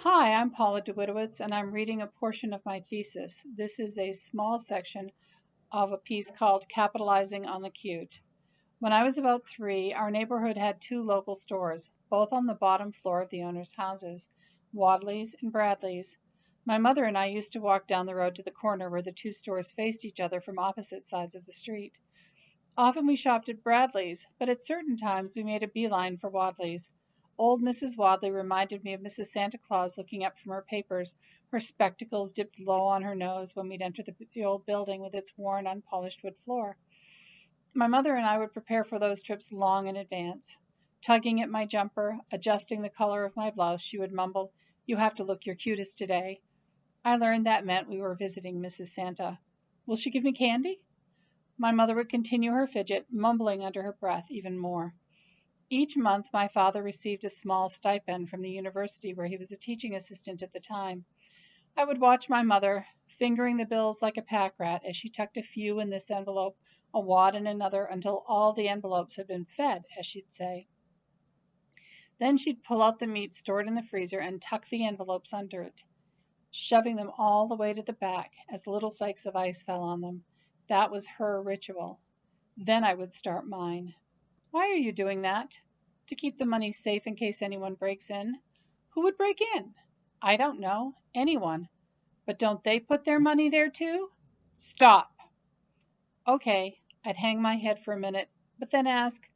Hi, I'm Paula Dawidowicz, and I'm reading a portion of my thesis. This is a small section of a piece called Capitalizing on the Cute. When I was about 3, our neighborhood had 2 local stores, both on the bottom floor of the owners' houses, Wadley's and Bradley's. My mother and I used to walk down the road to the corner where the 2 stores faced each other from opposite sides of the street. Often we shopped at Bradley's, but at certain times we made a beeline for Wadley's. Old Mrs. Wadley reminded me of Mrs. Santa Claus looking up from her papers, her spectacles dipped low on her nose when we'd enter the old building with its worn, unpolished wood floor. My mother and I would prepare for those trips long in advance. Tugging at my jumper, adjusting the color of my blouse, she would mumble, "You have to look your cutest today." I learned that meant we were visiting Mrs. Santa. "Will she give me candy?" My mother would continue her fidget, mumbling under her breath even more. Each month my father received a small stipend from the university where he was a teaching assistant at the time. I would watch my mother, fingering the bills like a pack rat as she tucked a few in this envelope, a wad in another, until all the envelopes had been fed, as she'd say. Then she'd pull out the meat stored in the freezer and tuck the envelopes under it, shoving them all the way to the back as little flakes of ice fell on them. That was her ritual. Then I would start mine. "Why are you doing that?" "To keep the money safe in case anyone breaks in." "Who would break in?" "I don't know. Anyone." "But don't they put their money there too?" "Stop." Okay, I'd hang my head for a minute, but then ask,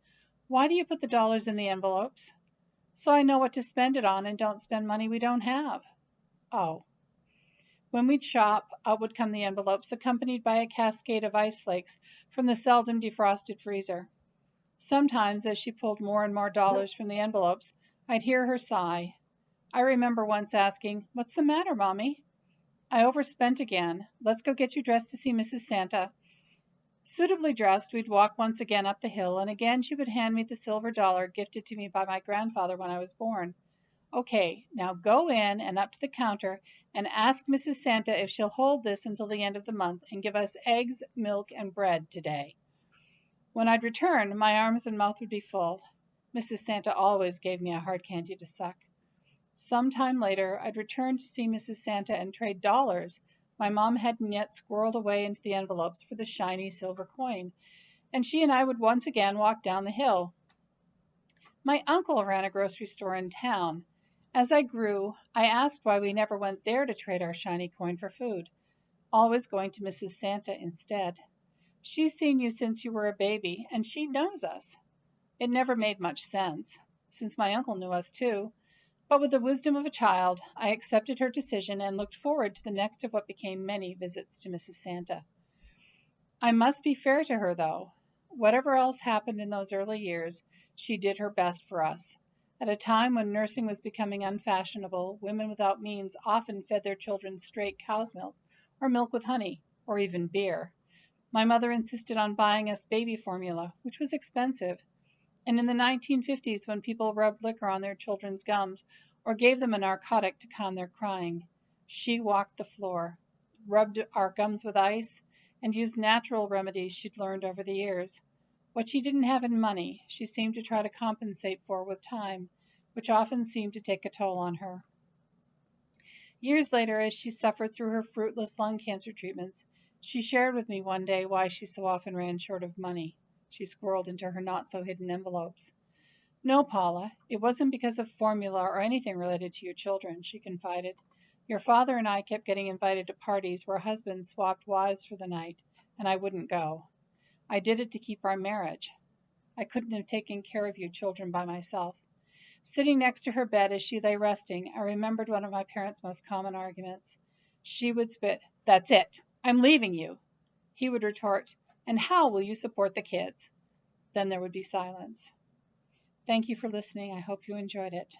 "Why do you put the dollars in the envelopes?" "So I know what to spend it on and don't spend money we don't have." "Oh." When we'd shop, out would come the envelopes, accompanied by a cascade of ice flakes from the seldom defrosted freezer. Sometimes, as she pulled more and more dollars from the envelopes, I'd hear her sigh. I remember once asking, "What's the matter, Mommy?" "I overspent again. Let's go get you dressed to see Mrs. Santa." Suitably dressed, we'd walk once again up the hill, and again she would hand me the silver dollar gifted to me by my grandfather when I was born. "Okay, now go in and up to the counter and ask Mrs. Santa if she'll hold this until the end of the month and give us eggs, milk, and bread today." When I'd return, my arms and mouth would be full. Mrs. Santa always gave me a hard candy to suck. Some time later, I'd return to see Mrs. Santa and trade dollars my mom hadn't yet squirreled away into the envelopes for the shiny silver coin, and she and I would once again walk down the hill. My uncle ran a grocery store in town. As I grew, I asked why we never went there to trade our shiny coin for food, always going to Mrs. Santa instead. "She's seen you since you were a baby, and she knows us." It never made much sense, since my uncle knew us too, but with the wisdom of a child, I accepted her decision and looked forward to the next of what became many visits to Mrs. Santa. I must be fair to her, though. Whatever else happened in those early years, she did her best for us. At a time when nursing was becoming unfashionable, women without means often fed their children straight cow's milk, or milk with honey, or even beer. My mother insisted on buying us baby formula, which was expensive. And in the 1950s, when people rubbed liquor on their children's gums or gave them a narcotic to calm their crying, she walked the floor, rubbed our gums with ice, and used natural remedies she'd learned over the years. What she didn't have in money, she seemed to try to compensate for with time, which often seemed to take a toll on her. Years later, as she suffered through her fruitless lung cancer treatments, she shared with me one day why she so often ran short of money. She squirreled into her not-so-hidden envelopes. "No, Paula, it wasn't because of formula or anything related to your children," she confided. "Your father and I kept getting invited to parties where husbands swapped wives for the night, and I wouldn't go. I did it to keep our marriage. I couldn't have taken care of you children by myself." Sitting next to her bed as she lay resting, I remembered one of my parents' most common arguments. She would spit, "That's it. I'm leaving you." He would retort, "And how will you support the kids?" Then there would be silence. Thank you for listening. I hope you enjoyed it.